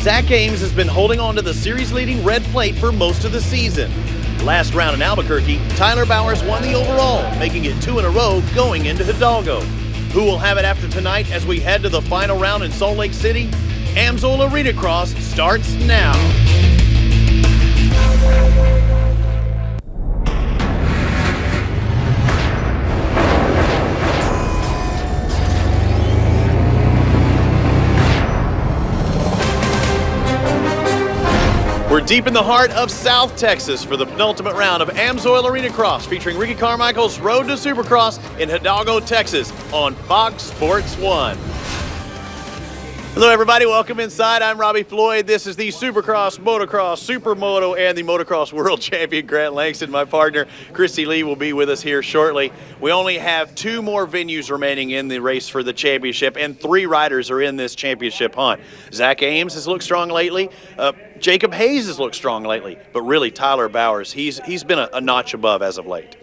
Zach Ames has been holding on to the series-leading red plate for most of the season. Last round in Albuquerque, Tyler Bowers won the overall, making it 2 in a row going into Hidalgo. Who will have it after tonight as we head to the final round in Salt Lake City? AMA Arenacross starts now. We're deep in the heart of South Texas for the penultimate round of AMA Arenacross, featuring Ricky Carmichael's Road to Supercross in Hidalgo, Texas on Fox Sports 1. Hello everybody, welcome inside. I'm Robbie Floyd. This is the Supercross, Motocross, Supermoto, and the Motocross World Champion Grant Langston. My partner, Christy Lee, will be with us here shortly. We only have 2 more venues remaining in the race for the championship, and 3 riders are in this championship hunt. Zach Ames has looked strong lately. Jacob Hayes has looked strong lately, but really Tyler Bowers, he's been a notch above as of late.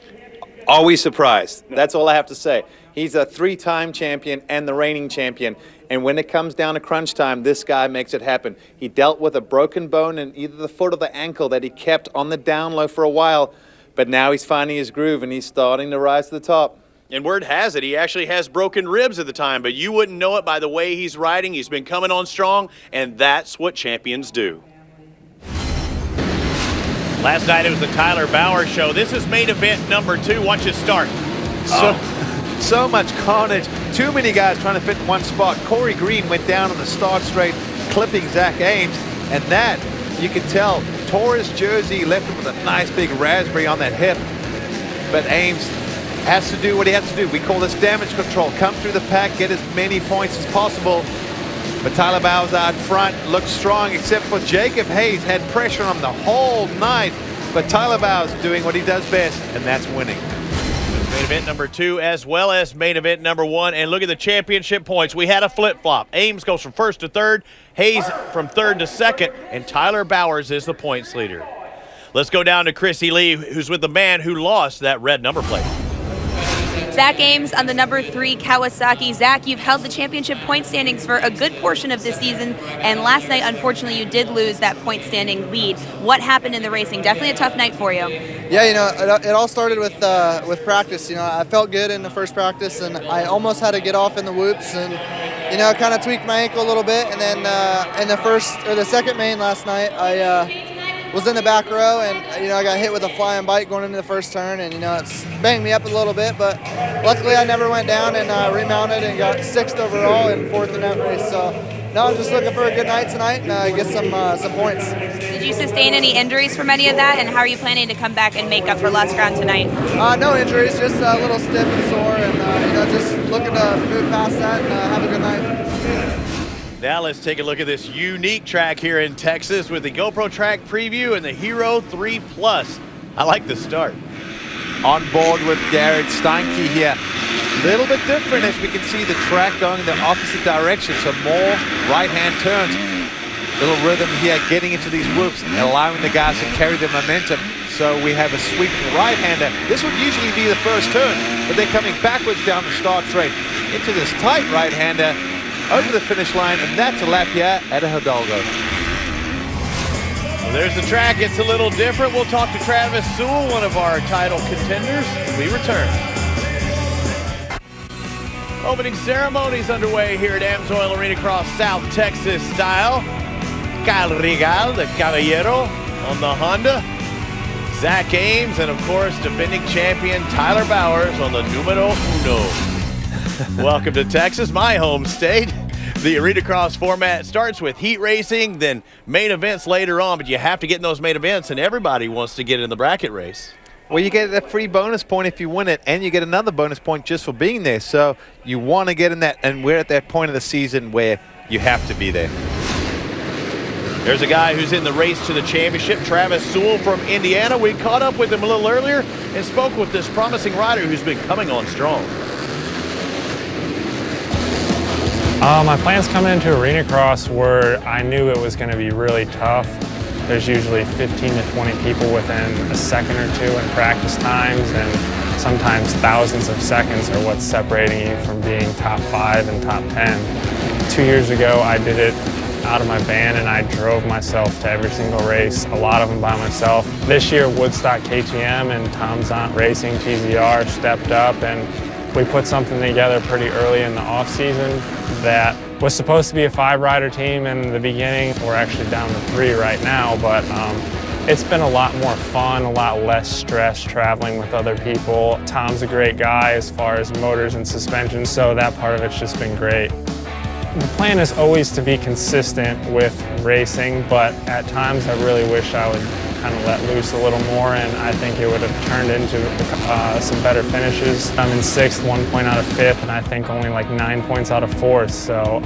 Always surprised. That's all I have to say. He's a 3-time champion and the reigning champion. And when it comes down to crunch time, this guy makes it happen. He dealt with a broken bone in either the foot or the ankle that he kept on the down low for a while. But now he's finding his groove and he's starting to rise to the top. And word has it, he actually has broken ribs at the time, but you wouldn't know it by the way he's riding. He's been coming on strong, and that's what champions do. Last night it was the Tyler Bowers show. This is main event number 2. Watch it start. So much carnage. Too many guys trying to fit in one spot. Corey Green went down on the start straight, clipping Zach Ames. And that, you can tell, tore his jersey, left him with a nice big raspberry on that hip. But Ames has to do what he has to do. We call this damage control. Come through the pack, get as many points as possible. But Tyler Bowers out front looks strong, except for Jacob Hayes. Had pressure on him the whole night. But Tyler Bowers doing what he does best, and that's winning. Main event number 2 as well as main event number 1. And look at the championship points. We had a flip-flop. Ames goes from 1st to 3rd, Hayes from 3rd to 2nd, and Tyler Bowers is the points leader. Let's go down to Chrissy Lee, who's with the man who lost that red number plate. Zach Ames on the number 3 Kawasaki. Zach, you've held the championship point standings for a good portion of this season, and last night, unfortunately, you did lose that point standing lead. What happened in the racing? Definitely a tough night for you. Yeah, you know, it all started with practice. You know, I felt good in the first practice, and I almost had to get off in the whoops, and you know, kind of tweaked my ankle a little bit. And then in the second main last night, I was in the back row, and you know, I got hit with a flying bike going into the first turn, and you know, it's banged me up a little bit, but luckily I never went down and remounted and got 6th overall and 4th in that race. So now I'm just looking for a good night tonight and get some points. Did you sustain any injuries from any of that, and how are you planning to come back and make up for lost ground tonight? No injuries, just a little stiff and sore, and you know, just looking to move past that and have a good night. Now let's take a look at this unique track here in Texas with the GoPro Track Preview and the Hero 3 Plus. I like the start. On board with Garrett Steinke here. A little bit different as we can see the track going in the opposite direction, so more right-hand turns. Little rhythm here, getting into these whoops, allowing the guys to carry the momentum. So we have a sweeping right-hander. This would usually be the first turn, but they're coming backwards down the start straight into this tight right-hander, over the finish line, and that's a lap here at a Hidalgo. Well, there's the track. It's a little different. We'll talk to Travis Sewell, one of our title contenders, when we return. Opening ceremonies underway here at AMA Arenacross South Texas style. Kyle Regal, the Caballero, on the Honda. Zach Ames, and of course, defending champion Tyler Bowers on the numero 1. Welcome to Texas, my home state. The Arenacross format starts with heat racing, then main events later on, but you have to get in those main events, and everybody wants to get in the bracket race. Well, you get a free bonus point if you win it, and you get another bonus point just for being there. So you want to get in that, and we're at that point of the season where you have to be there. There's a guy who's in the race to the championship, Travis Sewell from Indiana. We caught up with him a little earlier and spoke with this promising rider who's been coming on strong. My plans coming into Arenacross were I knew it was going to be really tough. There's usually 15 to 20 people within a second or two in practice times, and sometimes thousands of seconds are what's separating you from being top 5 and top 10. 2 years ago, I did it out of my van and I drove myself to every single race, a lot of them by myself. This year, Woodstock KTM and Tom Zont Racing TZR stepped up, and we put something together pretty early in the off season that was supposed to be a 5-rider team in the beginning. We're actually down to 3 right now, but it's been a lot more fun, a lot less stress traveling with other people. Tom's a great guy as far as motors and suspension, so that part of it's just been great. The plan is always to be consistent with racing, but at times I really wish I would kind of let loose a little more, and I think it would have turned into some better finishes. I'm in 6th, 1 point out of 5th, and I think only like 9 points out of 4th, so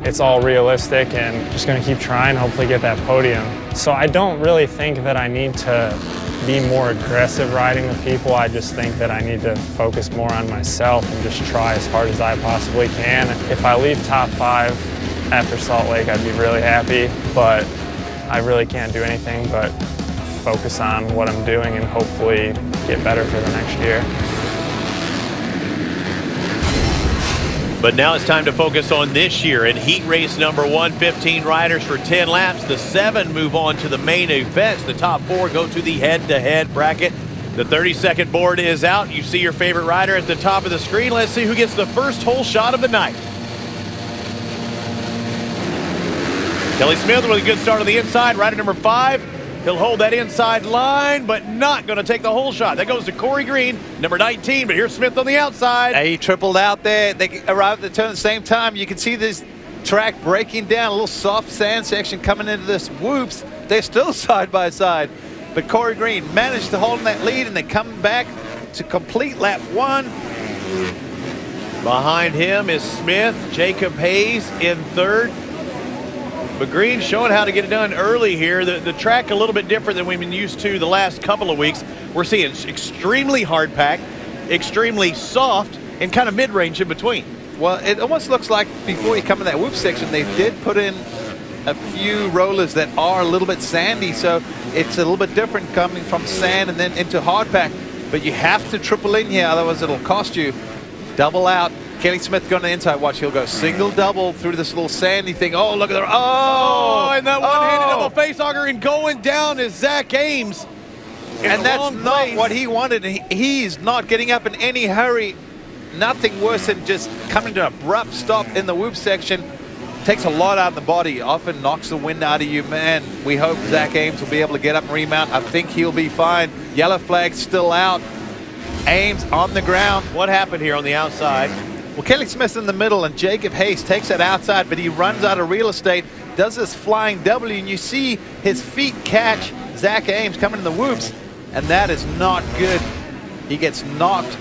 it's all realistic and just going to keep trying, hopefully get that podium. So I don't really think that I need to be more aggressive riding with people. I just think that I need to focus more on myself and just try as hard as I possibly can. If I leave top 5 after Salt Lake, I'd be really happy, but I really can't do anything but focus on what I'm doing and hopefully get better for the next year. But now it's time to focus on this year in heat race number 1, 15 riders for 10 laps. The 7 move on to the main events. The top 4 go to the head-to-head bracket. The 30-second board is out. You see your favorite rider at the top of the screen. Let's see who gets the first hole shot of the night. Kelly Smith with a good start on the inside. Rider number 5. He'll hold that inside line, but not going to take the hole shot. That goes to Corey Green, number 19, but here's Smith on the outside. He tripled out there. They arrived at the turn at the same time. You can see this track breaking down, a little soft sand section coming into this whoops. They're still side by side, but Corey Green managed to hold in that lead, and they come back to complete lap 1. Behind him is Smith, Jacob Hayes in 3rd. But Green showing how to get it done early here. The track a little bit different than we've been used to the last couple of weeks. We're seeing extremely hard pack, extremely soft, and kind of mid-range in between. Well, it almost looks like before you come in that whoop section, they did put in a few rollers that are a little bit sandy, so it's a little bit different coming from sand and then into hard pack. But you have to triple in here, otherwise it'll cost you. Double out. Kelly Smith going to the inside. Watch, he'll go single double through this little sandy thing. Oh, look at that. Oh, and that one-handed double faceauger, and going down is Zach Ames. And that's not what he wanted. He's not getting up in any hurry. Nothing worse than just coming to an abrupt stop in the whoop section. Takes a lot out of the body. Often knocks the wind out of you, man. We hope Zach Ames will be able to get up and remount. I think he'll be fine. Yellow flag still out. Ames on the ground. What happened here on the outside? Well, Kelly Smith's in the middle, and Jacob Hayes takes that outside, but he runs out of real estate, does this flying W, and you see his feet catch Zach Ames coming in the whoops, and that is not good. He gets knocked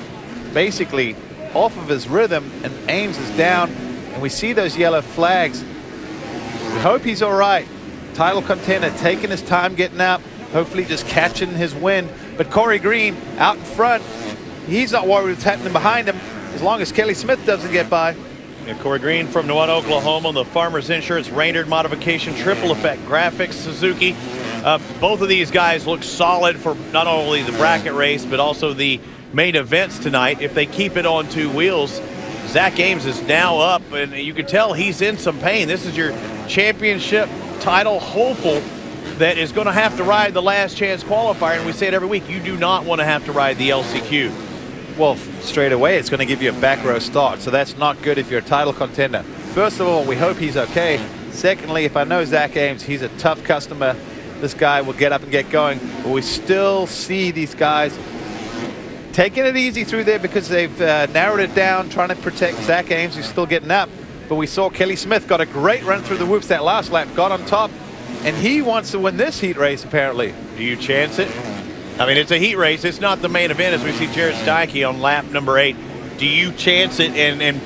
basically off of his rhythm, and Ames is down, and we see those yellow flags. We hope he's all right. Title contender, taking his time getting up, hopefully just catching his wind. But Corey Green out in front, he's not worried what's happening behind him, as long as Kelly Smith doesn't get by. Yeah, Corey Green from Newell, Oklahoma, the Farmers Insurance Raynard Modification Triple Effect Graphics Suzuki. Both of these guys look solid for not only the bracket race, but also the main events tonight. If they keep it on 2 wheels, Zach Ames is now up, and you can tell he's in some pain. This is your championship title hopeful that is going to have to ride the last chance qualifier, and we say it every week, you do not want to have to ride the LCQ. Well, straight away, it's going to give you a back row start, so that's not good if you're a title contender. First of all, we hope he's okay. Secondly, if I know Zach Ames, he's a tough customer. This guy will get up and get going, but we still see these guys taking it easy through there because they've narrowed it down, trying to protect Zach Ames, who's still getting up. But we saw Kelly Smith got a great run through the whoops that last lap, got on top, and he wants to win this heat race, apparently. Do you chance it? I mean, it's a heat race. It's not the main event, as we see Jared Steinke on lap number 8. Do you chance it and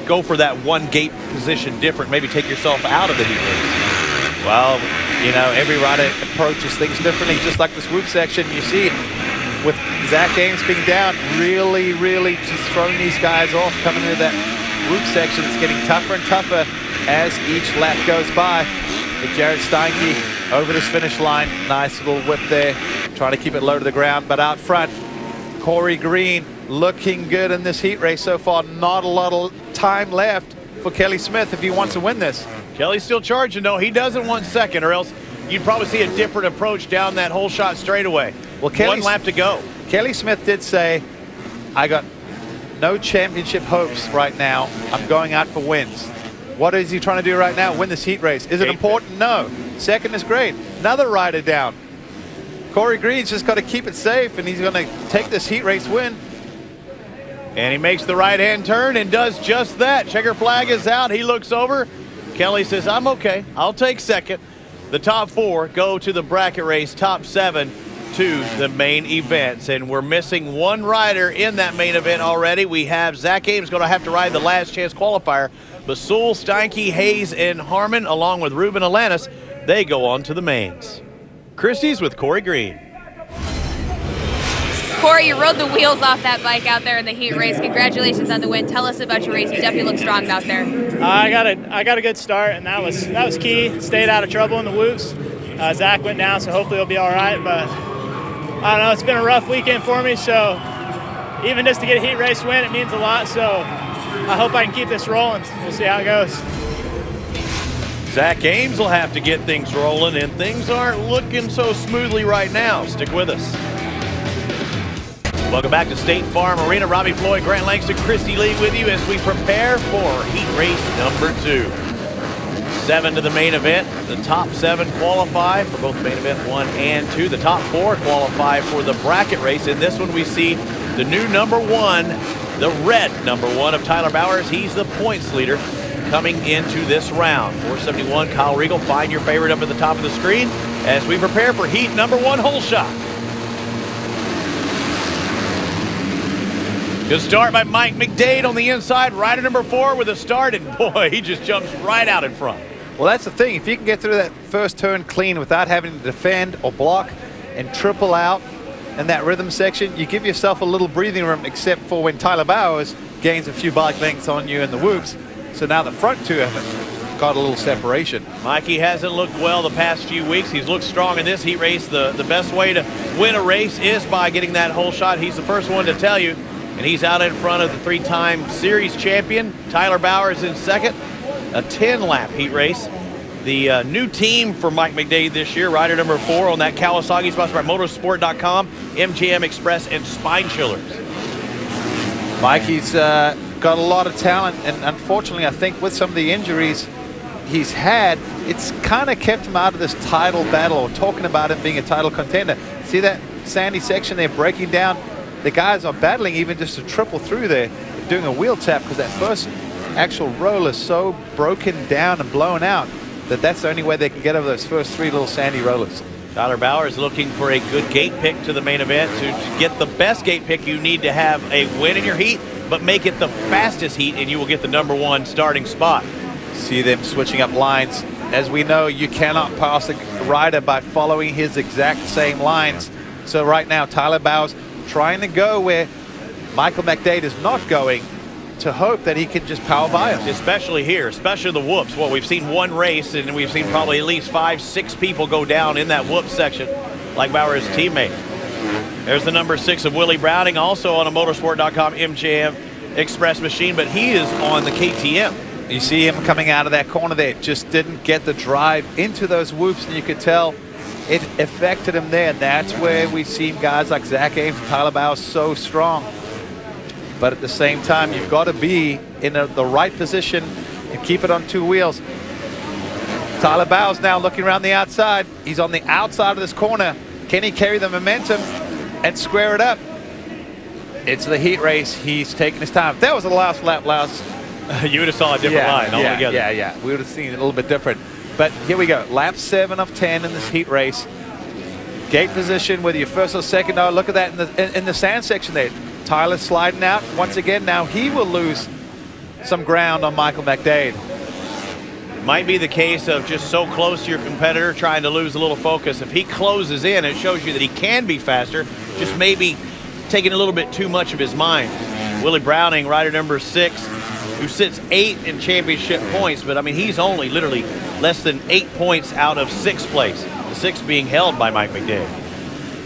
go for that one gate position different, maybe take yourself out of the heat race? Well, you know, every rider approaches things differently, just like this whoop section. You see, with Zach Ames being down, really just throwing these guys off, coming into that whoop section. It's getting tougher and tougher as each lap goes by. But Jared Steinke over this finish line. Nice little whip there, trying to keep it low to the ground. But out front, Corey Green looking good in this heat race so far. Not a lot of time left for Kelly Smith if he wants to win this. Kelly's still charging, though. He doesn't want second, or else you'd probably see a different approach down that whole shot straightaway. Well, one lap to go. Kelly Smith did say, I got no championship hopes right now. I'm going out for wins. What is he trying to do right now? Win this heat race. Is it important? No. Second is great. Another rider down. Corey Green's just got to keep it safe, and he's going to take this heat race win. And he makes the right-hand turn and does just that. Checker flag is out. He looks over. Kelly says, I'm okay. I'll take second. The top 4 go to the bracket race. Top 7 to the main events. And we're missing one rider in that main event already. We have Zach Ames going to have to ride the last chance qualifier. But Sewell, Steinke, Hayes, and Harmon, along with Ruben Alanis, they go on to the mains. Christie's with Corey Green. Corey, you rode the wheels off that bike out there in the heat race. Congratulations on the win. Tell us about your race. You definitely look strong out there. I got a good start, and that was key. Stayed out of trouble in the whoops. Zach went down, so hopefully he'll be all right. But I don't know, it's been a rough weekend for me, so even just to get a heat race win, it means a lot. So I hope I can keep this rolling. We'll see how it goes. Zach Ames will have to get things rolling, and things aren't looking so smoothly right now. Stick with us. Welcome back to State Farm Arena. Robbie Floyd, Grant Langston, Christy Lee with you as we prepare for heat race number 2. 7 to the main event. The top 7 qualify for both main event 1 and 2. The top 4 qualify for the bracket race. In this one, we see the new number 1, the red number 1 of Tyler Bowers. He's the points leader coming into this round. 471, Kyle Regal. Find your favorite up at the top of the screen as we prepare for heat number 1 hole shot. Good start by Mike McDade on the inside. Rider number 4 with a start, and boy, he just jumps right out in front. Well, that's the thing. If you can get through that first turn clean without having to defend or block and triple out in that rhythm section, you give yourself a little breathing room, except for when Tyler Bowers gains a few bike lengths on you in the whoops. So now the front 2 have got a little separation. Mikey hasn't looked well the past few weeks. He's looked strong in this heat race. The best way to win a race is by getting that hole shot. He's the first one to tell you. And he's out in front of the 3-time series champion. Tyler Bowers in second. A 10-lap heat race. The new team for Mike McDade this year, rider number 4 on that Kawasaki, sponsored by Motorsport.com, MGM Express, and Spine Chillers. Mikey's got a lot of talent, and unfortunately, I think with some of the injuries he's had, it's kind of kept him out of this title battle, or talking about him being a title contender. See that sandy section there breaking down? The guys are battling even just to triple through there, doing a wheel tap, because that first actual roll is so broken down and blown out that that's the only way they can get over those first 3 little sandy rollers. Tyler Bowers looking for a good gate pick to the main event. To get the best gate pick, you need to have a win in your heat, but make it the fastest heat, and you will get the number 1 starting spot. See them switching up lines. As we know, you cannot pass a rider by following his exact same lines. So right now, Tyler Bowers trying to go where Michael McDade is not going, to hope that he can just power by him. Especially here, especially the whoops. Well, we've seen one race, and we've seen probably at least 5-6 people go down in that whoop section, like Bowers' teammate. There's the number 6 of Willie Browning, also on a Motorsport.com MGM Express machine, but he is on the KTM. You see him coming out of that corner there, just didn't get the drive into those whoops, and you could tell it affected him there. That's where we've seen guys like Zach Ames and Tyler Bowers so strong. But at the same time, you've got to be in the right position and keep it on 2 wheels. Tyler Bowers now looking around the outside. He's on the outside of this corner. Can he carry the momentum and square it up? It's the heat race. He's taking his time. If that was the last lap, you would have saw a different line altogether. Yeah. We would have seen it a little bit different. But here we go. Lap 7 of 10 in this heat race. Gate position, whether you're first or second. Oh, look at that in the sand section there. Tyler sliding out once again. Now he will lose some ground on Michael McDade. Might be the case of just so close to your competitor, trying to lose a little focus. If he closes in, it shows you that he can be faster, just maybe taking a little bit too much of his mind. Willie Browning, rider number 6, who sits 8th in championship points, but I mean, he's only literally less than 8 points out of 6th place. The 6th being held by Mike McDade.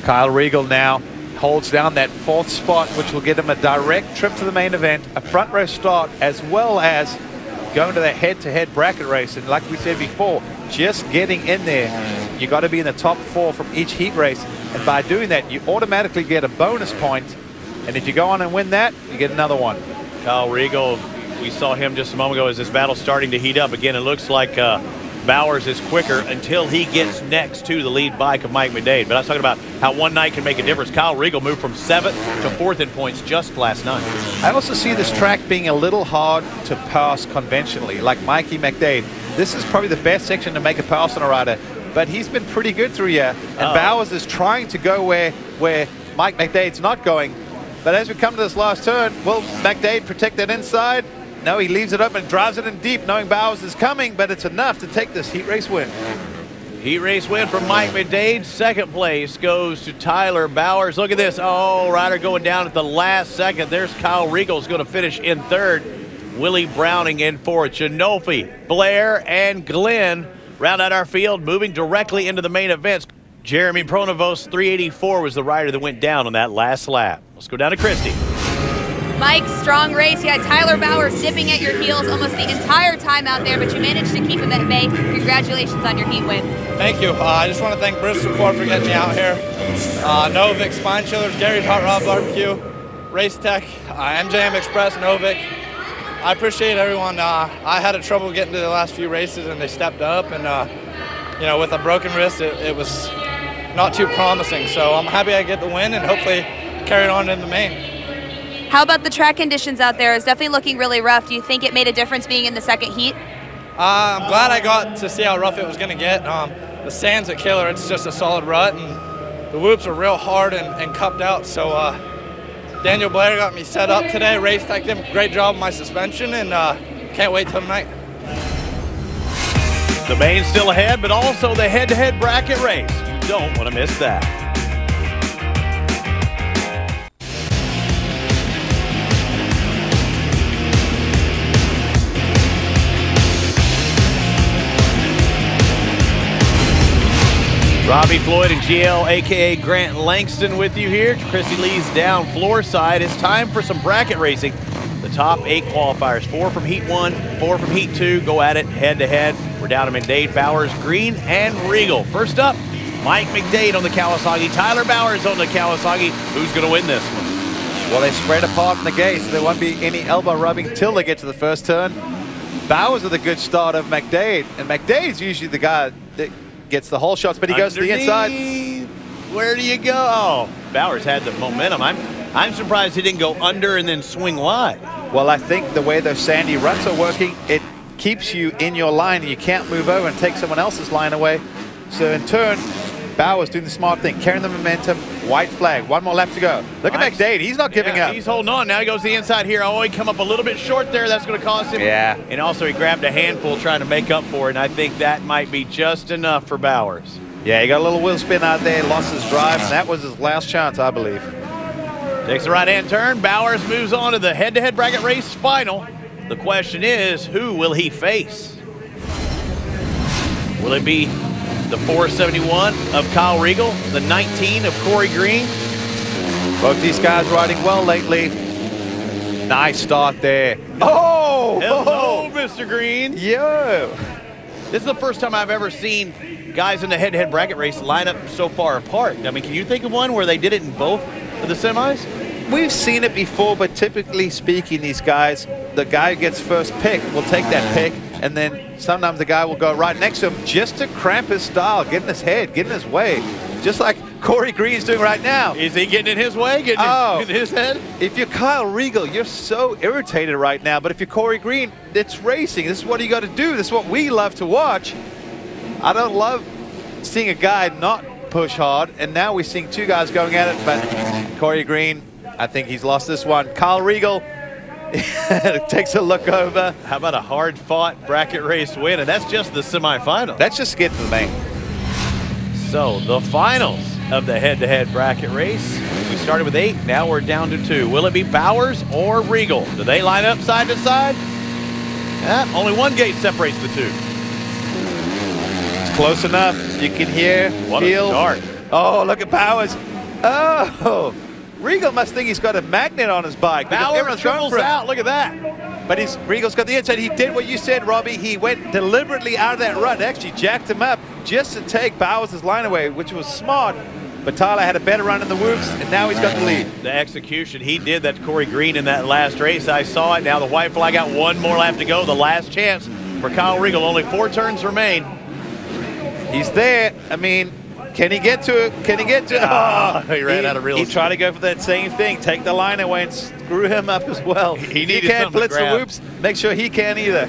Kyle Regal now holds down that 4th spot, which will get him a direct trip to the main event, a front row start, as well as going to the head-to-head bracket race. And like we said before, just getting in there, you got to be in the top 4 from each heat race. And by doing that, you automatically get a bonus point. And if you go on and win that, you get another one. Kyle Riegel, we saw him just a moment ago as this battle's starting to heat up. Again, it looks like Bowers is quicker until he gets next to the lead bike of Mike McDade. But I was talking about how one night can make a difference. Kyle Riegel moved from 7th to 4th in points just last night. I also see this track being a little hard to pass conventionally, like Mikey McDade. This is probably the best section to make a pass on a rider, but he's been pretty good through here. And Bowers is trying to go where Mike McDade's not going. But as we come to this last turn, will McDade protect that inside? No, he leaves it up and drives it in deep, knowing Bowers is coming, but it's enough to take this heat race win. Heat race win from Mike McDade. Second place goes to Tyler Bowers. Look at this. Oh, rider going down at the last second. There's Kyle Riegel's going to finish in 3rd. Willie Browning in 4th. Chinofi, Blair, and Glenn round out our field, moving directly into the main events. Jeremy Pronovost, 384, was the rider that went down on that last lap. Let's go down to Christy. Mike, strong race. You had Tyler Bowers dipping at your heels almost the entire time out there, but you managed to keep him at bay. Congratulations on your heat win. Thank you. I just want to thank Bristol Corp for getting me out here. Novik, Spine Chillers, Gary's Hot Rod Barbecue, Race Tech, MJM Express, Novik. I appreciate everyone. I had trouble getting to the last few races, and they stepped up. And you know, with a broken wrist, it was not too promising. So I'm happy I get the win, and hopefully carry it on in the main. How about the track conditions out there? It's definitely looking really rough. Do you think it made a difference being in the second heat? I'm glad I got to see how rough it was going to get. The sand's a killer. It's just a solid rut, and the whoops are real hard and cupped out. So Daniel Blair got me set up today. Race Tech did a great job with my suspension, and can't wait till tonight. The main's still ahead, but also the head-to-head bracket race. You don't want to miss that. Robbie Floyd and GL, a.k.a. Grant Langston, with you here. Chrissy Lee's down floor side. It's time for some bracket racing. The top 8 qualifiers, 4 from Heat 1, 4 from Heat 2, go at it head-to-head. We're down to McDade, Bowers, Green, and Riegel. First up, Mike McDade on the Kawasaki, Tyler Bowers on the Kawasaki. Who's going to win this one? Well, they spread apart in the gate, so there won't be any elbow rubbing till they get to the first turn. Bowers with a good start of McDade, and McDade's usually the guy that gets the whole shots, but he goes to the inside. Where do you go? Oh, Bowers had the momentum. I'm surprised he didn't go under and then swing wide. Well, I think the way those sandy ruts are working, it keeps you in your line and you can't move over and take someone else's line away. So in turn, Bowers doing the smart thing, carrying the momentum, white flag, 1 more lap to go. Look at McDade, he's not giving up. He's holding on. Now he goes to the inside here. Oh, he come up a little bit short there. That's going to cost him. Yeah. And also he grabbed a handful trying to make up for it, and I think that might be just enough for Bowers. Yeah, he got a little wheel spin out there, lost his drive, and that was his last chance, I believe. Takes the right-hand turn. Bowers moves on to the head-to-head bracket race final. The question is, who will he face? Will it be the 471 of Kyle Riegel, the 19 of Corey Green? Both these guys riding well lately. Nice start there. Oh! Hello, Mr. Green. Yo! This is the first time I've ever seen guys in the head-to-head bracket race line up so far apart. I mean, can you think of one where they did it in both of the semis? We've seen it before, but typically speaking, these guys, the guy who gets first pick will take that pick, and then sometimes the guy will go right next to him just to cramp his style, get in his head, get in his way, just like Corey Green's doing right now. Is he getting in his way, getting in his head? If you're Kyle Riegel, you're so irritated right now, but if you're Corey Green, it's racing. This is what you got to do. This is what we love to watch. I don't love seeing a guy not push hard, and now we're seeing 2 guys going at it, but Corey Green, I think he's lost this one. Kyle Riegel takes a look over. How about a hard-fought bracket race win? And that's just the semifinal. That's just getting to the main. So the finals of the head-to-head bracket race. We started with 8, now we're down to 2. Will it be Bowers or Riegel? Do they line up side to side? Only one gate separates the 2. It's close enough. You can hear, feel. What a start. Oh, look at Bowers. Oh. Riegel must think he's got a magnet on his bike. Bowers dribbles out. Look at that. But Regal's got the inside. He did what you said, Robbie. He went deliberately out of that rut, actually jacked him up just to take Bowers' line away, which was smart. But Tyler had a better run in the whoops, and now he's got the lead. The execution, he did that to Corey Green in that last race. I saw it. Now the white flag got one more lap to go. The last chance for Kyle Regal. Only 4 turns remain. He's there. I mean, can he get to it? Can he get to it? Oh, he ran out of real estate. estate. He tried to go for that same thing, take the line away and screw him up as well. He needed can't something to blitz the grab. whoops. Make sure he can't either.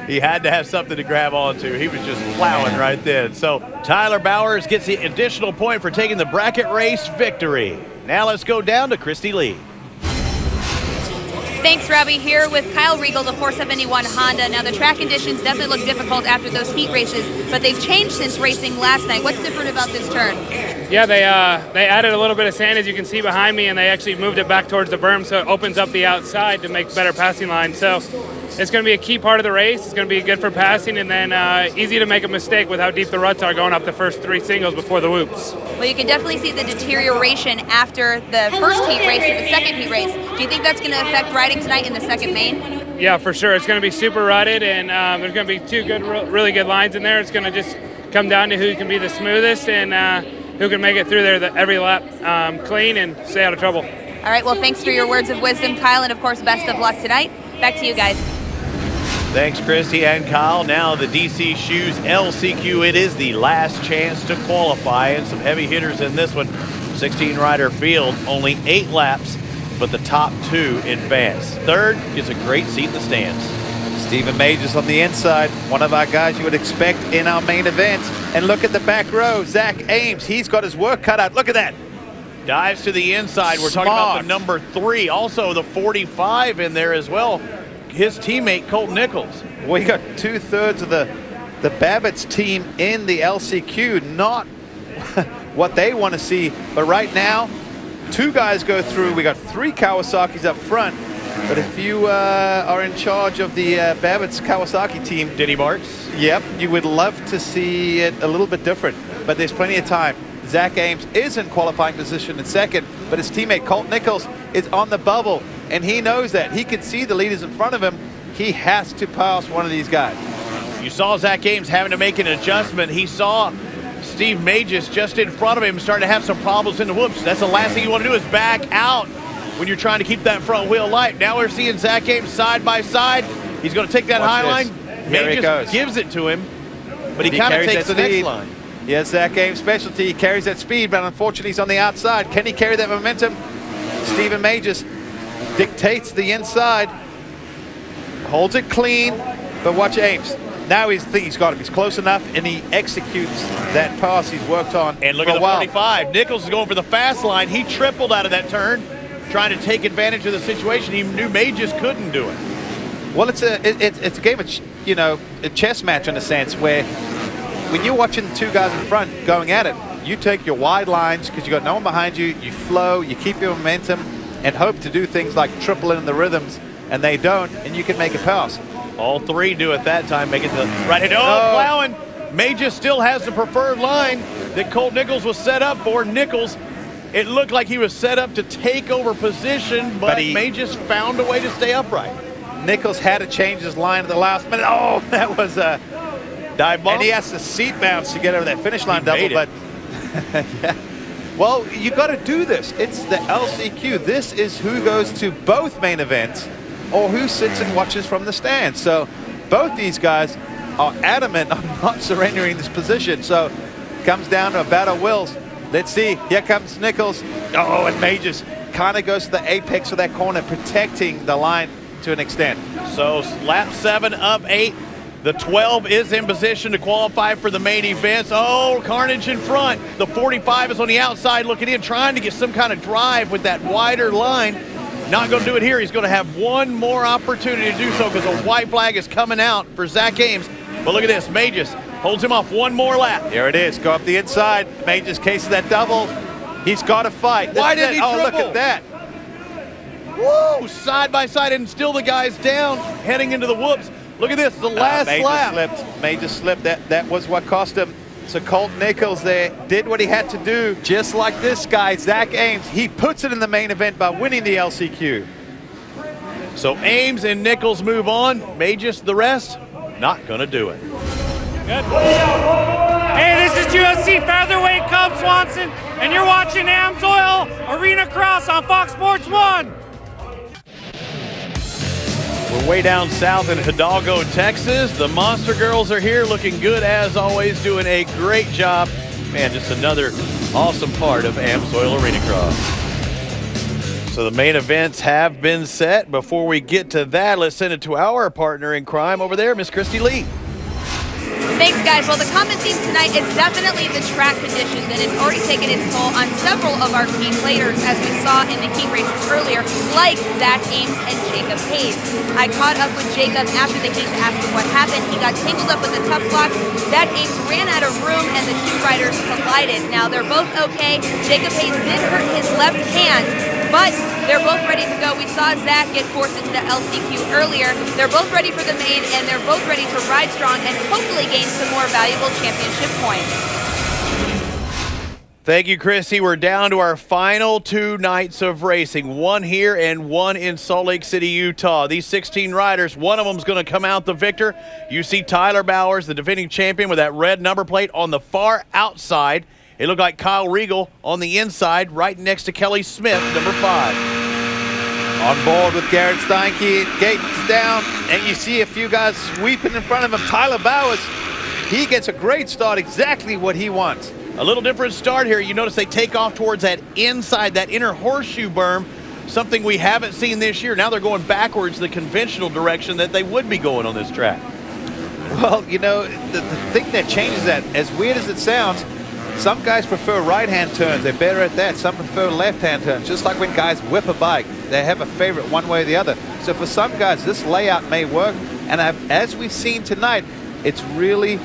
He had to have something to grab onto. He was just plowing right then. So Tyler Bowers gets the additional point for taking the bracket race victory. Now let's go down to Christy Lee. Thanks, Robbie. Here with Kyle Regal, the 471 Honda. Now, the track conditions definitely look difficult after those heat races, but they've changed since racing last night. What's different about this turn? Yeah, they added a little bit of sand, as you can see behind me, and they actually moved it back towards the berm, so it opens up the outside to make better passing lines. So it's going to be a key part of the race. It's going to be good for passing, and then easy to make a mistake with how deep the ruts are going up the first 3 singles before the whoops. Well, you can definitely see the deterioration after the first heat race to the second heat race. Do you think that's going to affect riding tonight in the second main? Yeah, for sure. It's going to be super rutted, and there's going to be 2 good, really good lines in there. It's going to just come down to who can be the smoothest and who can make it through there every lap clean and stay out of trouble. All right, well, thanks for your words of wisdom, Kyle, and of course, best of luck tonight. Back to you guys. Thanks, Christy and Kyle. Now the DC Shoes LCQ. It is the last chance to qualify, and some heavy hitters in this one. 16-rider field, only 8 laps, but the top 2 advance. Third gets a great seat in the stands. Stephen Majors on the inside, one of our guys you would expect in our main event. And look at the back row, Zach Ames. He's got his work cut out. Look at that. Dives to the inside. We're talking about the number 3, also the 45 in there as well. His teammate, Colt Nichols. We got 2/3 of the Babbitt's team in the LCQ, not what they want to see. But right now, 2 guys go through. We got 3 Kawasaki's up front. But if you are in charge of the Babbitt's Kawasaki team, Denny Bartz, yep, you would love to see it a little bit different. But there's plenty of time. Zach Ames is in qualifying position in second, but his teammate Colt Nichols is on the bubble, and he knows that. He can see the leaders in front of him. He has to pass one of these guys. You saw Zach Ames having to make an adjustment. He saw Steve Majors just in front of him starting to have some problems in the whoops. That's the last thing you want to do is back out when you're trying to keep that front wheel light. Now we're seeing Zach Ames side by side. He's going to take that high line. Majors gives it to him, but he kind of takes the next line. Yes, Zach Ames' specialty. He carries that speed, but unfortunately he's on the outside. Can he carry that momentum? Stephen Majors dictates the inside, holds it clean, but watch Ames. Now he's got him. He's close enough, and he executes that pass he's worked on. And look at the 45. Nichols is going for the fast line. He tripled out of that turn, trying to take advantage of the situation. He knew Majors couldn't do it. Well, it's a game of, you know, a chess match in a sense, where when you're watching 2 guys in front going at it, you take your wide lines because you got no one behind you, you flow, you keep your momentum, and hope to do things like triple in the rhythms, and they don't, and you can make a pass. All 3 do at that time, make it the right hand. Oh, plowing. Majors still has the preferred line that Colt Nichols was set up for. Nichols, it looked like he was set up to take over position, but Majors found a way to stay upright. Nichols had to change his line at the last minute. Oh, that was a dive bump. And he has to seat bounce to get over that finish line double, but yeah. Well, you got to do this. It's the LCQ. This is who goes to both main events or who sits and watches from the stands. So both these guys are adamant on not surrendering this position. So it comes down to a battle of wills. Let's see. Here comes Nichols. Oh, and Majors kind of goes to the apex of that corner, protecting the line to an extent. So lap 7 up 8. The 12 is in position to qualify for the main events. Oh, carnage in front. The 45 is on the outside looking in, trying to get some kind of drive with that wider line. Not going to do it here. He's going to have one more opportunity to do so because a white flag is coming out for Zach Ames. But look at this. Majors holds him off one more lap. Here it is. Go up the inside. Majors cases that double. He's got to fight. Why didn't he triple? Oh, look at that. Woo! Side by side, and still the guy's down, heading into the whoops. Look at this, the last lap. Major slipped. That was what cost him. So Colt Nichols there did what he had to do, just like this guy, Zach Ames. He puts it in the main event by winning the LCQ. So Ames and Nichols move on. Magis, the rest, not going to do it. Good. Hey, this is UFC featherweight Cub Swanson, and you're watching AMSOIL Arenacross on Fox Sports 1. We're way down south in Hidalgo, Texas. The Monster Girls are here, looking good as always, doing a great job. Man, just another awesome part of AMSOIL Arenacross. So the main events have been set. Before we get to that, let's send it to our partner in crime over there, Miss Christy Lee. Thanks, guys. Well, the common theme tonight is definitely the track conditions, and it's already taken its toll on several of our key players, as we saw in the heat races earlier, like Zach Ames and Jacob Hayes. I caught up with Jacob after the heat to ask him what happened. He got tangled up with a tough block. Zach Ames ran out of room, and the two riders collided. Now, they're both okay. Jacob Hayes did hurt his left hand, but they're both ready to go. We saw Zach get forced into the LCQ earlier. They're both ready for the main, and they're both ready to ride strong and hopefully gain some more valuable championship points. Thank you, Chrissy. We're down to our final 2 nights of racing, one here and one in Salt Lake City, Utah. These 16 riders, one of them is going to come out the victor. You see Tyler Bowers, the defending champion, with that red number plate on the far outside. It looked like Kyle Regal on the inside, right next to Kelly Smith, number 5. On board with Garrett Steinke, gates down, and you see a few guys sweeping in front of him. Tyler Bowers, he gets a great start, exactly what he wants. A little different start here. You notice they take off towards that inside, that inner horseshoe berm, something we haven't seen this year. Now they're going backwards the conventional direction that they would be going on this track. Well, you know, the thing that changes that, as weird as it sounds, some guys prefer right-hand turns. They're better at that. Some prefer left-hand turns. Just like when guys whip a bike, they have a favorite one way or the other. So for some guys, this layout may work. And as we've seen tonight, it's really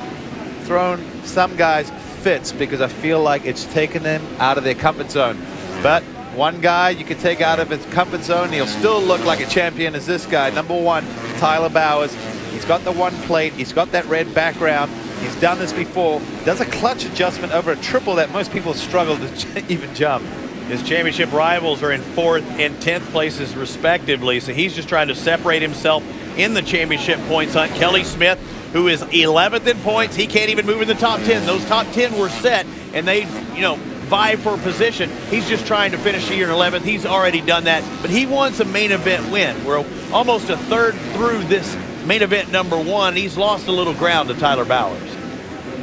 thrown some guys fits because I feel like it's taken them out of their comfort zone. But one guy you can take out of his comfort zone, he'll still look like a champion as this guy. Number 1, Tyler Bowers. He's got the 1 plate. He's got that red background. He's done this before. Does a clutch adjustment over a triple that most people struggle to even jump. His championship rivals are in 4th and 10th places respectively, so he's just trying to separate himself in the championship points hunt. Kelly Smith, who is 11th in points, he can't even move in the top 10. Those top 10 were set, and they, you know, vie for position. He's just trying to finish here in 11th. He's already done that, but he wants a main event win. We're almost a third through this main event number 1. He's lost a little ground to Tyler Bowers.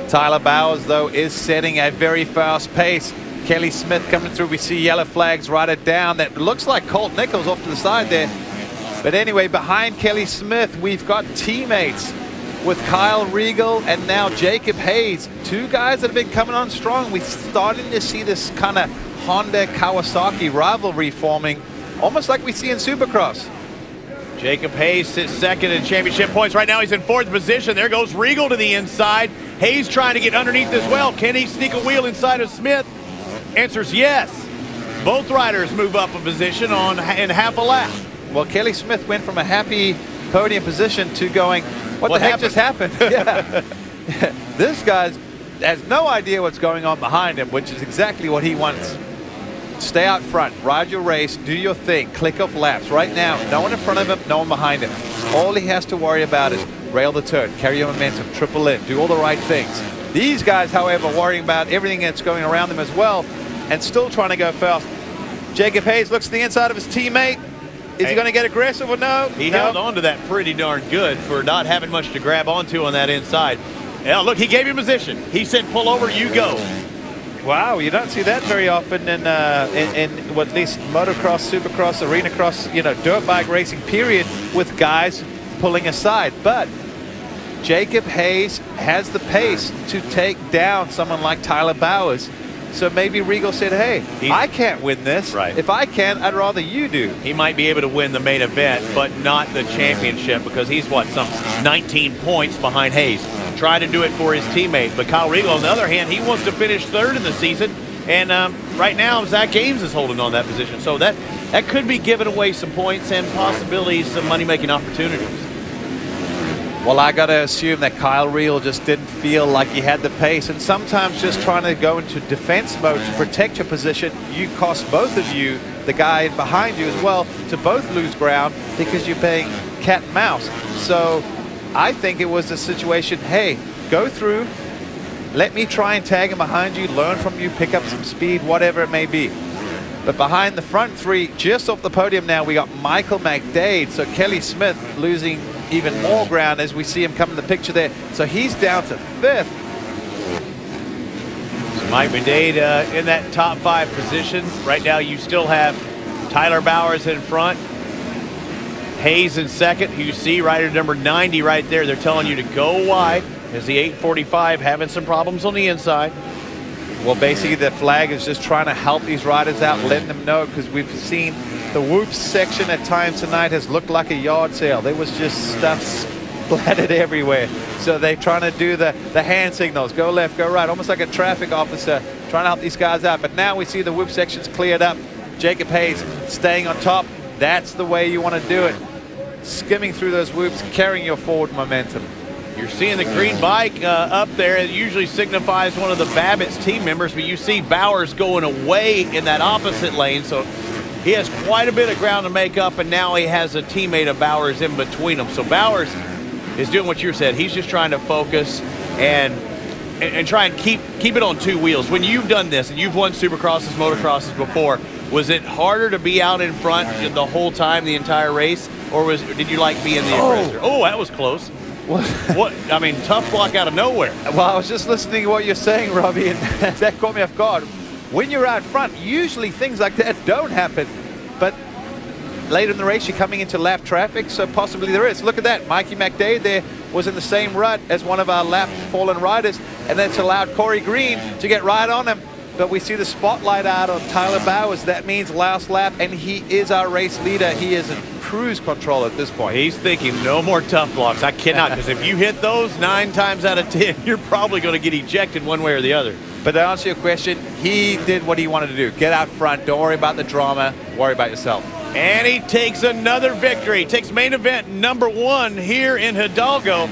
Tyler Bowers, though, is setting a very fast pace. Kelly Smith coming through. We see yellow flags right it down. That looks like Colt Nichols off to the side there. But anyway, behind Kelly Smith, we've got teammates with Kyle Regal and now Jacob Hayes. 2 guys that have been coming on strong. We're starting to see this kind of Honda-Kawasaki rivalry forming, almost like we see in Supercross. Jacob Hayes sits 2nd in championship points. Right now he's in 4th position. There goes Regal to the inside. Hayes trying to get underneath as well. Can he sneak a wheel inside of Smith? Answer's yes. Both riders move up a position in half a lap. Well, Kelly Smith went from a happy podium position to going, what the heck just happened? Yeah. This guy has no idea what's going on behind him, which is exactly what he wants. Stay out front, ride your race, do your thing, click off laps. Right now, no one in front of him, no one behind him. All he has to worry about is rail the turn, carry your momentum, triple in, do all the right things. These guys, however, worrying about everything that's going around them as well and still trying to go fast. Jacob Hayes looks to the inside of his teammate. Is he going to get aggressive or no? He held on to that pretty darn good for not having much to grab onto on that inside. Yeah, look, he gave him position. He said, pull over, you go. Wow, you don't see that very often in well, at least motocross, supercross, arenacross, you know, dirt bike racing period, with guys pulling aside. But Jacob Hayes has the pace to take down someone like Tyler Bowers. So maybe Regal said, hey, I can't win this. Right. If I can, I'd rather you do. He might be able to win the main event, but not the championship, because he's, what, some 19 points behind Hayes. Try to do it for his teammate. But Kyle Regal, on the other hand, he wants to finish 3rd in the season. And right now, Zach Ames is holding on that position. So that could be giving away some points and possibilities, some money-making opportunities. Well, I got to assume that Kyle Regal just didn't feel like he had the pace. And sometimes just trying to go into defense mode to protect your position, you cost both of you the guy behind you as well to both lose ground because you're playing cat and mouse. So I think it was a situation, hey, go through, let me try and tag him behind you, learn from you, pick up some speed, whatever it may be. But behind the front three, just off the podium now, we got Michael McDade. So Kelly Smith losing even more ground as we see him come in the picture there. So he's down to 5th. So Mike McDade in that top 5 position. Right now you still have Tyler Bowers in front. Hayes in second. You see rider number 90 right there. They're telling you to go wide as the 845 having some problems on the inside. Well, basically the flag is just trying to help these riders out, letting them know, because we've seen the whoops section at times tonight has looked like a yard sale. There was just stuff splattered everywhere. So they're trying to do the hand signals, go left, go right, almost like a traffic officer trying to help these guys out. But now we see the whoop sections cleared up. Jacob Hayes staying on top. That's the way you want to do it. Skimming through those whoops, carrying your forward momentum. You're seeing the green bike up there. It usually signifies one of the Babbitt's team members, but you see Bowers going away in that opposite lane, so he has quite a bit of ground to make up, and now he has a teammate of Bowers in between them. So Bowers is doing what you said. He's just trying to focus and try and keep it on 2 wheels. When you've done this, and you've won Supercrosses, motocrosses before, was it harder to be out in front the whole time, the entire race, or did you like being the aggressor? Oh, that was close. What? I mean, tough block out of nowhere. Well, I was just listening to what you're saying, Robbie, and that caught me off guard. When you're out front, usually things like that don't happen. But later in the race, you're coming into lap traffic, so possibly there is. Look at that. Mikey McDade there was in the same rut as one of our lap fallen riders, and that's allowed Corey Green to get right on him. But we see the spotlight out on Tyler Bowers. That means last lap, and he is our race leader. He is in cruise control at this point. He's thinking no more tough blocks. I cannot, because if you hit those 9 times out of 10, you're probably going to get ejected one way or the other. But to answer your question, he did what he wanted to do. Get out front. Don't worry about the drama. Worry about yourself. And he takes another victory. Takes main event number 1 here in Hidalgo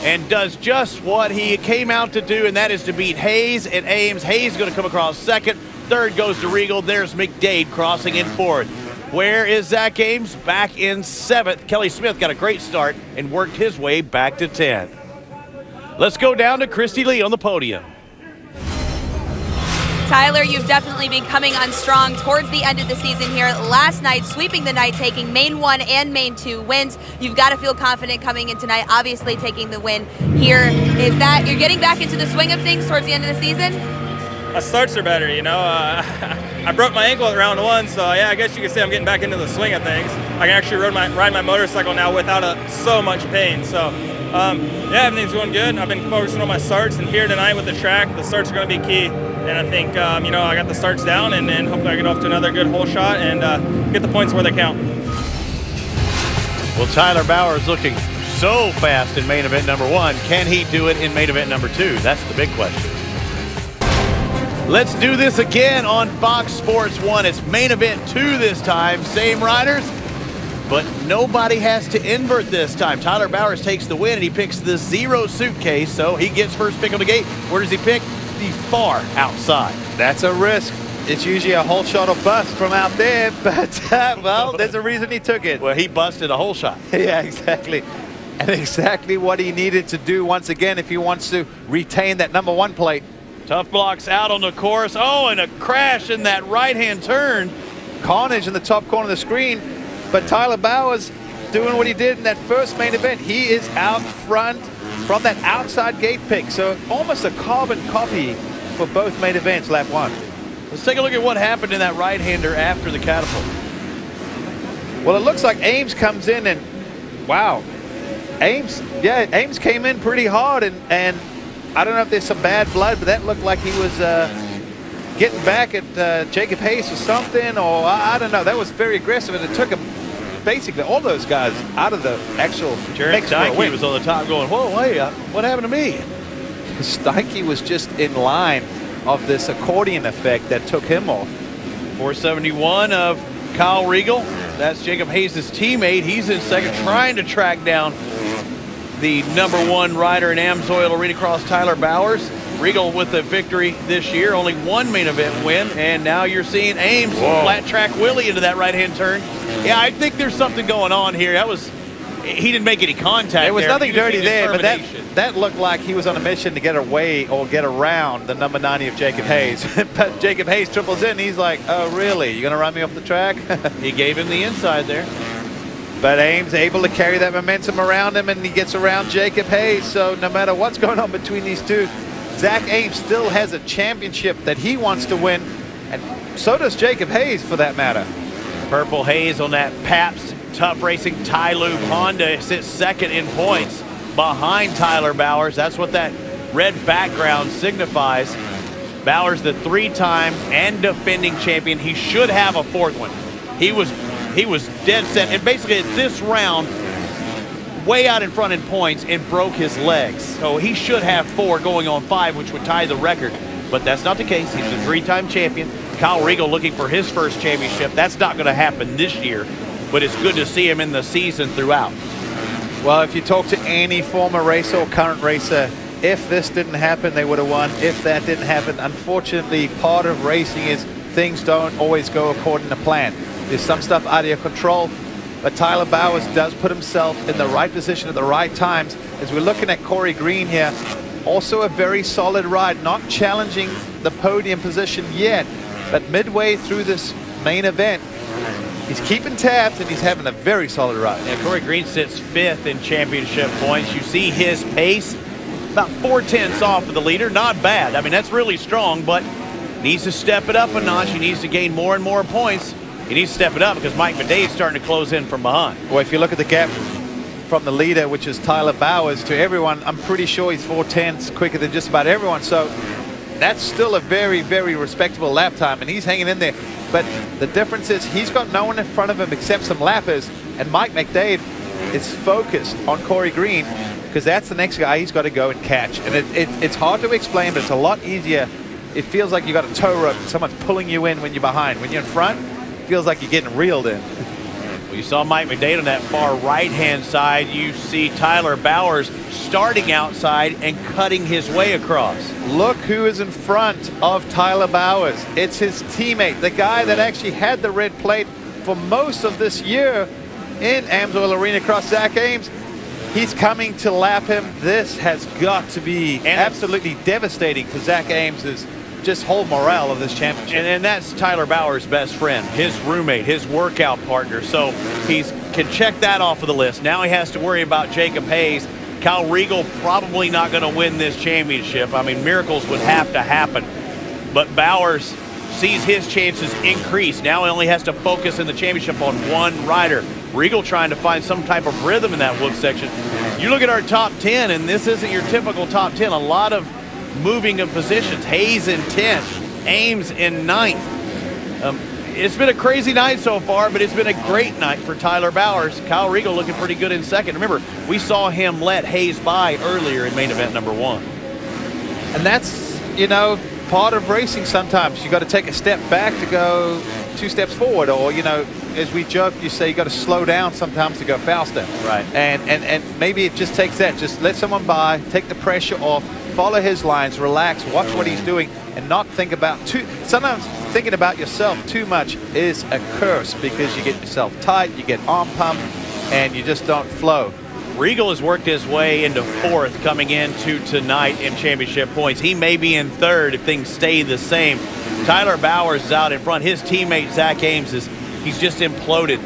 and does just what he came out to do, and that is to beat Hayes and Ames. Hayes going to come across second. Third goes to Regal. There's McDade crossing in fourth. Where is Zach Ames? Back in 7th. Kelly Smith got a great start and worked his way back to 10th. Let's go down to Christy Lee on the podium. Tyler, you've definitely been coming on strong towards the end of the season here. Last night, sweeping the night, taking main 1 and main 2 wins. You've got to feel confident coming in tonight, obviously taking the win here. Is that you're getting back into the swing of things towards the end of the season? My starts are better, you know. I broke my ankle at round 1, so yeah, I guess you could say I'm getting back into the swing of things. I can actually ride my motorcycle now without so much pain. So yeah, everything's going good. I've been focusing on my starts, and here tonight with the track, the starts are going to be key. And I think, you know, I got the starts down, and hopefully I get off to another good hole shot and get the points where they count. Well, Tyler Bowers looking so fast in main event number 1. Can he do it in main event number 2? That's the big question. Let's do this again on Fox Sports 1. It's main event 2 this time. Same riders, but nobody has to invert this time. Tyler Bowers takes the win, and he picks the 0 suitcase, so he gets first pick on the gate. Where does he pick? The far outside. That's a risk. It's usually a whole shot or bust from out there, but well, there's a reason he took it. Well, he busted a whole shot. Yeah, exactly. And exactly what he needed to do once again if he wants to retain that number 1 plate. Tough blocks out on the course. Oh, and a crash in that right-hand turn. Carnage in the top corner of the screen, but Tyler Bowers doing what he did in that first main event. He is out front from that outside gate pick, so almost a carbon copy for both main events, lap 1. Let's take a look at what happened in that right-hander after the catapult. Well, it looks like Ames comes in, and wow, Ames came in pretty hard, and I don't know if there's some bad blood, but that looked like he was getting back at Jacob Hayes or something, or I don't know. That was very aggressive, and it took him basically all those guys out of the actual mix for a win. He was on the top going, whoa, wait, what happened to me? Steinke was just in line of this accordion effect that took him off. 471 of Kyle Regal. That's Jacob Hayes' teammate. He's in second, trying to track down the number 1 rider in AMSOIL Arenacross, Tyler Bowers. Regal with a victory this year, only one main event win, and now you're seeing Ames flat track Willie into that right-hand turn. Yeah, I think there's something going on here. He didn't make any contact. There was nothing dirty there, but that looked like he was on a mission to get away or get around the number 90 of Jacob Hayes. But Jacob Hayes triples in. He's like, oh, really? You're going to run me off the track? He gave him the inside there. But Ames able to carry that momentum around him, and he gets around Jacob Hayes. So no matter what's going on between these two, Zach Ames still has a championship that he wants to win, and so does Jacob Hayes for that matter. Purple Hayes on that Pabst Tough Racing Tylube Honda sits second in points behind Tyler Bowers. That's what that red background signifies. Bowers, the three-time and defending champion. He should have a fourth one. He was dead set, and basically at this round, way out in front in points and broke his legs. So he should have 4 going on 5, which would tie the record. But that's not the case. He's a 3-time champion. Kyle Regal looking for his first championship. That's not going to happen this year, but it's good to see him in the season throughout. Well, if you talk to any former racer or current racer, if this didn't happen, they would have won. If that didn't happen, unfortunately, part of racing is things don't always go according to plan. There's some stuff out of your control. But Tyler Bowers does put himself in the right position at the right times. As we're looking at Corey Green here, also a very solid ride, not challenging the podium position yet, but midway through this main event, he's keeping tabs and he's having a very solid ride. Yeah, Corey Green sits 5th in championship points. You see his pace, about 4/10 off of the leader. Not bad. I mean, that's really strong, but needs to step it up a notch. He needs to gain more and more points. He needs to step it up because Mike Madej is starting to close in from behind. Well, if you look at the gap from the leader, which is Tyler Bowers, to everyone, I'm pretty sure he's 4/10 quicker than just about everyone. So that's still a very, very respectable lap time, and he's hanging in there. But the difference is he's got no one in front of him except some lappers, and Mike McDade is focused on Corey Green because that's the next guy he's got to go and catch. And it's hard to explain, but it's a lot easier. It feels like you got a tow rope and someone's pulling you in when you're behind. When you're in front, feels like you're getting reeled in. Well, you saw Mike McDade on that far right-hand side. You see Tyler Bowers starting outside and cutting his way across. Look who is in front of Tyler Bowers. It's his teammate, the guy that actually had the red plate for most of this year in AMA Arenacross, Zach Ames. He's coming to lap him. This has got to be absolutely devastating for Zach Ames's just whole morale of this championship. And that's Tyler Bowers' best friend, his roommate, his workout partner. So he can check that off of the list. Now he has to worry about Jacob Hayes. Kyle Regal probably not going to win this championship. I mean, miracles would have to happen. But Bowers sees his chances increase. Now he only has to focus in the championship on one rider. Regal trying to find some type of rhythm in that Wood section. You look at our top 10, and this isn't your typical top 10. A lot of moving of positions. Hayes in 10th, Ames in 9th. It's been a crazy night so far, but it's been a great night for Tyler Bowers. Kyle Regal looking pretty good in second. Remember, we saw him let Hayes by earlier in main event number 1. And that's, you know, part of racing sometimes. You got to take a step back to go 2 steps forward, or, you know, as we joke, you say you got to slow down sometimes to go faster. Right. And maybe it just takes that. Just let someone by, take the pressure off, follow his lines, relax, watch what he's doing, and not think about sometimes thinking about yourself too much is a curse because you get yourself tight, you get arm pumped, and you just don't flow. Regal has worked his way into 4th coming into tonight in championship points. He may be in 3rd if things stay the same. Tyler Bowers is out in front. His teammate Zach Ames he's just imploded.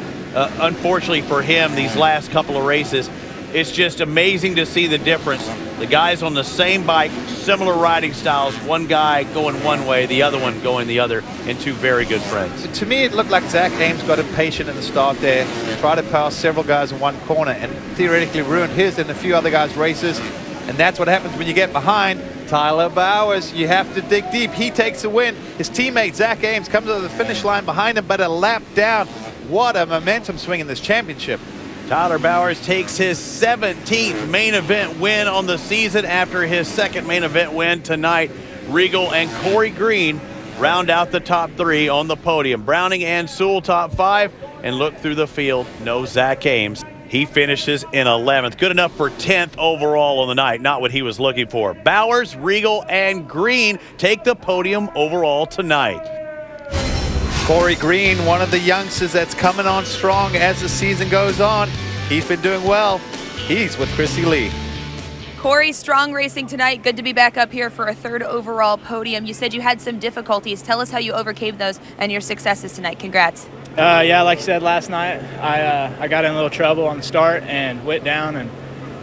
Unfortunately for him, these last couple of races, it's just amazing to see the difference. The guys on the same bike, similar riding styles, one guy going one way, the other one going the other, and 2 very good friends. To me, it looked like Zach Ames got impatient at the start there, tried to pass several guys in one corner, and theoretically ruined his and a few other guys' races. And that's what happens when you get behind. Tyler Bowers, you have to dig deep. He takes the win. His teammate, Zach Ames, comes to the finish line behind him, but a lap down. What a momentum swing in this championship. Tyler Bowers takes his 17th main event win on the season after his 2nd main event win tonight. Regal and Corey Green round out the top 3 on the podium. Browning and Sewell top 5, and look through the field, no Zach Ames. He finishes in 11th. Good enough for 10th overall on the night. Not what he was looking for. Bowers, Regal, and Green take the podium overall tonight. Corey Green, one of the youngsters that's coming on strong as the season goes on. He's been doing well. He's with Chrissy Lee. Corey, strong racing tonight. Good to be back up here for a 3rd overall podium. You said you had some difficulties. Tell us how you overcame those and your successes tonight. Congrats. Yeah, like you said last night, I got in a little trouble on the start and went down, and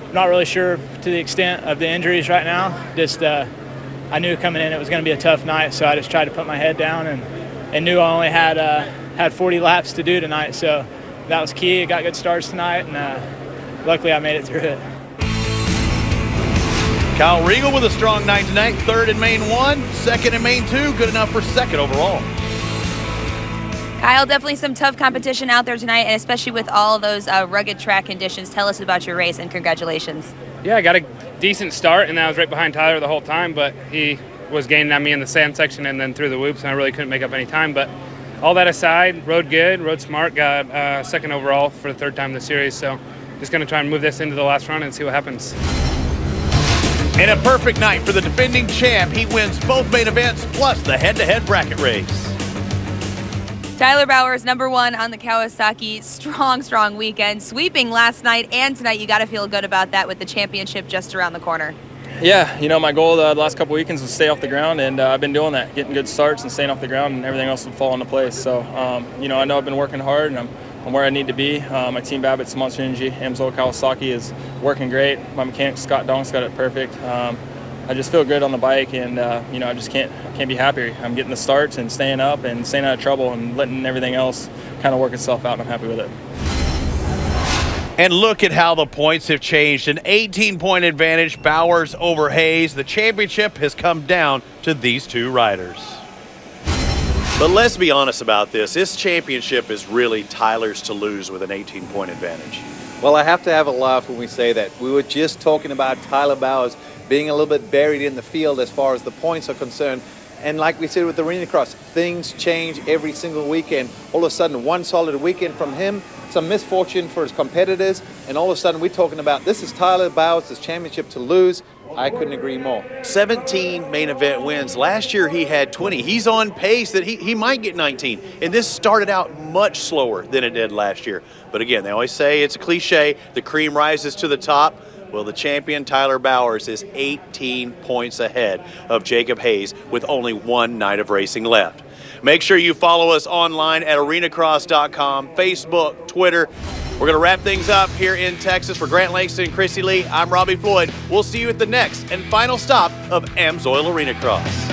I'm not really sure to the extent of the injuries right now. Just I knew coming in it was going to be a tough night, so I just tried to put my head down and knew I only had 40 laps to do tonight, so that was key. I got good starts tonight, and luckily I made it through it. Kyle Regal with a strong night tonight. 3rd in main 1, 2nd in main 2. Good enough for 2nd overall. Kyle, definitely some tough competition out there tonight, and especially with all those rugged track conditions. Tell us about your race, and congratulations. Yeah, I got a decent start, and I was right behind Tyler the whole time, but he was gaining on me in the sand section and then through the whoops, and I really couldn't make up any time. But all that aside, rode good, rode smart, got 2nd overall for the 3rd time in the series, so just going to try and move this into the last run and see what happens. And a perfect night for the defending champ. He wins both main events plus the head-to-head bracket race. Tyler Bowers, #1 on the Kawasaki. Strong weekend. Sweeping last night and tonight. You got to feel good about that with the championship just around the corner. Yeah, you know, my goal the last couple weekends was stay off the ground, and I've been doing that, getting good starts and staying off the ground, and everything else will fall into place. So, you know, I know I've been working hard, and I'm where I need to be. My team Babbitt's Monster Energy, AMA Kawasaki is working great. My mechanic Scott Donk's got it perfect. I just feel good on the bike, and you know, I just can't be happier. I'm getting the starts and staying up and staying out of trouble and letting everything else kind of work itself out, and I'm happy with it. And look at how the points have changed. An 18-point advantage, Bowers over Hayes. The championship has come down to these 2 riders. But let's be honest about this. This championship is really Tyler's to lose with an 18-point advantage. Well, I have to have a laugh when we say that. We were just talking about Tyler Bowers being a little bit buried in the field as far as the points are concerned. And like we said with the Arenacross, things change every single weekend. All of a sudden, one solid weekend from him, some misfortune for his competitors, and all of a sudden we're talking about this is Tyler Bowers' championship to lose. I couldn't agree more. 17 main event wins. Last year he had 20. He's on pace that he might get 19. And this started out much slower than it did last year. But again, they always say it's a cliche, the cream rises to the top. Well, the champion Tyler Bowers is 18 points ahead of Jacob Hayes with only 1 night of racing left. Make sure you follow us online at arenacross.com, Facebook, Twitter. We're going to wrap things up here in Texas. For Grant Langston and Chrissy Lee, I'm Robbie Floyd. We'll see you at the next and final stop of AMSOIL Arenacross.